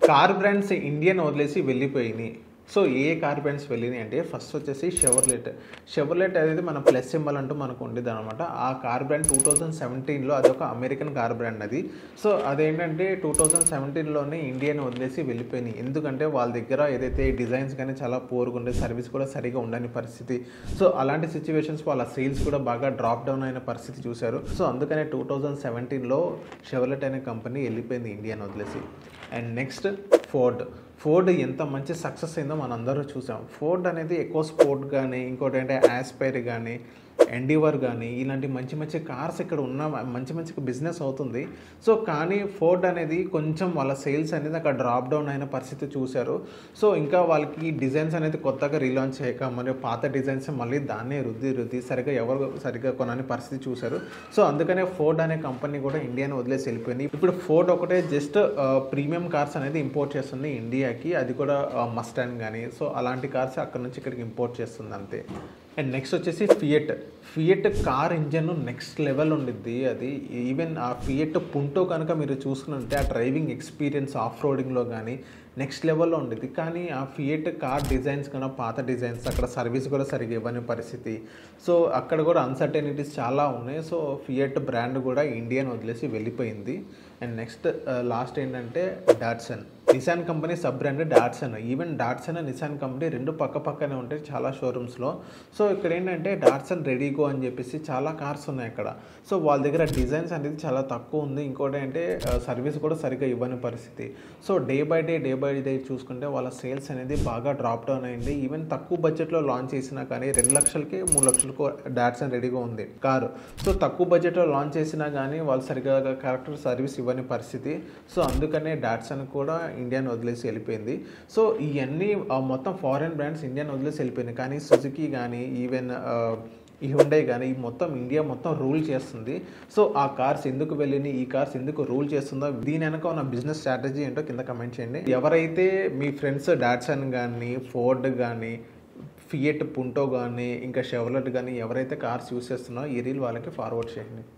Car brands ఇండియాని వదిలేసి వెళ్ళిపోయినాయి. సో, ఏ కార్ బ్రాండ్స్ వెళ్ళినాయి అంటే ఫస్ట్ వచ్చేసి షెవర్లెట్. షెవర్లెట్ అనేది మన ప్లస్ సింబల్ అంటూ మనకు ఉండేదనమాట. ఆ కార్ బ్రాండ్ 2017లో అదొక అమెరికన్ కార్ బ్రాండ్ అది. సో, అదేంటంటే 2017లోనే ఇండియాని వదిలేసి వెళ్ళిపోయినాయి. ఎందుకంటే వాళ్ళ దగ్గర ఏదైతే డిజైన్స్ కానీ చాలా పూర్‌గా ఉండే, సర్వీస్ కూడా సరిగ్గా ఉండని పరిస్థితి. సో, అలాంటి సిట్యుయేషన్స్ వాళ్ళ సేల్స్ కూడా బాగా డ్రాప్ డౌన్ అయిన పరిస్థితి చూశారు. సో, అందుకనే 2017లో షెవర్లెట్ అనే కంపెనీ వెళ్ళిపోయింది ఇండియాని వదిలేసి. And next Ford. ఫోర్డ్ ఎంత మంచి సక్సెస్ అయిందో మనందరూ చూసాం. ఫోర్డ్ అనేది ఎక్కువ స్పోర్ట్ గానీ, ఇంకోటేంటే యాస్పైర్ గానీ, ఎండీవర్ గానీ ఇలాంటి మంచి మంచి కార్స్ ఇక్కడ ఉన్న మంచి మంచి బిజినెస్ అవుతుంది. సో, కానీ ఫోర్డ్ అనేది కొంచెం వాళ్ళ సేల్స్ అనేది అక్కడ డ్రాప్ డౌన్ అయిన పరిస్థితి చూశారు. సో, ఇంకా వాళ్ళకి డిజైన్స్ అనేది కొత్తగా రీలాంచ్ చేయక మరియు పాత డిజైన్స్ మళ్ళీ దాన్నే రుద్ది ఎవరు సరిగ్గా కొనని పరిస్థితి చూశారు. సో, అందుకనే ఫోర్డ్ అనే కంపెనీ కూడా ఇండియాని వదిలేసి వెళ్ళిపోయింది. ఇప్పుడు ఫోర్డ్ ఒకటే జస్ట్ ప్రీమియం కార్స్ అనేది ఇంపోర్ట్ చేస్తుంది ఇండియాకి. అది కూడా మస్టాంగ్ గానీ, సో అలాంటి కార్స్ అక్కడ నుంచి ఇక్కడికి ఇంపోర్ట్ చేస్తుంది అంతే. అండ్ నెక్స్ట్ వచ్చేసి fiat car engine next level ఉండిద్ది అది. ఈవెన్ ఆ ఫియట్ పుంటో కనుక మీరు చూసుకుంటే ఆ డ్రైవింగ్ ఎక్స్పీరియన్స్ ఆఫ్ రోడింగ్లో కానీ నెక్స్ట్ లెవెల్లో ఉండేది. కానీ ఆ ఫియట్ కార్ డిజైన్స్ కన్నా పాత డిజైన్స్, అక్కడ సర్వీస్ కూడా సరిగ్గా ఇవ్వని పరిస్థితి. సో, అక్కడ కూడా అన్సర్టెనిటీస్ చాలా ఉన్నాయి. సో, ఫియట్ బ్రాండ్ కూడా ఇండియాని వదిలేసి వెళ్ళిపోయింది. అండ్ నెక్స్ట్ లాస్ట్ ఏంటంటే Datsun. Nissan company sub brand Datsun. Even Datsun and Nissan company రెండు పక్కనే ఉంటాయి చాలా షోరూమ్స్లో. సో, ఇక్కడ ఏంటంటే డాట్సన్ రెడీగో అని చెప్పేసి చాలా కార్స్ ఉన్నాయి అక్కడ. సో, వాళ్ళ దగ్గర డిజైన్స్ అనేది చాలా తక్కువ ఉంది. ఇంకోటి అంటే సర్వీస్ కూడా సరిగ్గా ఇవ్వని పరిస్థితి. సో, డే బై డే చూసుకుంటే వాళ్ళ సేల్స్ అనేది బాగా డ్రాప్ డౌన్ అయింది. ఈవెన్ తక్కువ బడ్జెట్లో లాంచ్ చేసినా కానీ 2 లక్షలకి 3 లక్షలకు డాట్సన్ రెడీగా ఉంది కారు. సో, తక్కువ బడ్జెట్లో లాంచ్ చేసినా కానీ వాళ్ళు సరిగ్గా కరెక్ట్ సర్వీస్ ఇవ్వని పరిస్థితి. సో, అందుకనే డాట్సన్ కూడా ఇండియాని వదిలేసి వెళ్ళిపోయింది. సో, ఇవన్నీ మొత్తం ఫారిన్ బ్రాండ్స్ ఇండియాని వదిలేసి వెళ్ళిపోయినాయి. కానీ సుజుకి కానీ ఈవెన్ ఈ హ్యుండై కానీ మొత్తం ఇండియా మొత్తం రూల్ చేస్తుంది. సో, ఆ కార్స్ ఎందుకు వెళ్ళినాయి, ఈ కార్స్ ఎందుకు రూల్ చేస్తుందో, దీని వెనక ఉన్న బిజినెస్ స్ట్రాటజీ ఏంటో కింద కమెంట్ చేయండి. ఎవరైతే మీ ఫ్రెండ్స్ డాట్సన్ కానీ, ఫోర్డ్ కానీ, ఫియట్ పుంటో కానీ, ఇంకా షెవర్లెట్ కానీ ఎవరైతే కార్స్ యూస్ చేస్తున్నారో ఈ రీల్ వాళ్ళకి ఫార్వర్డ్ చేయండి.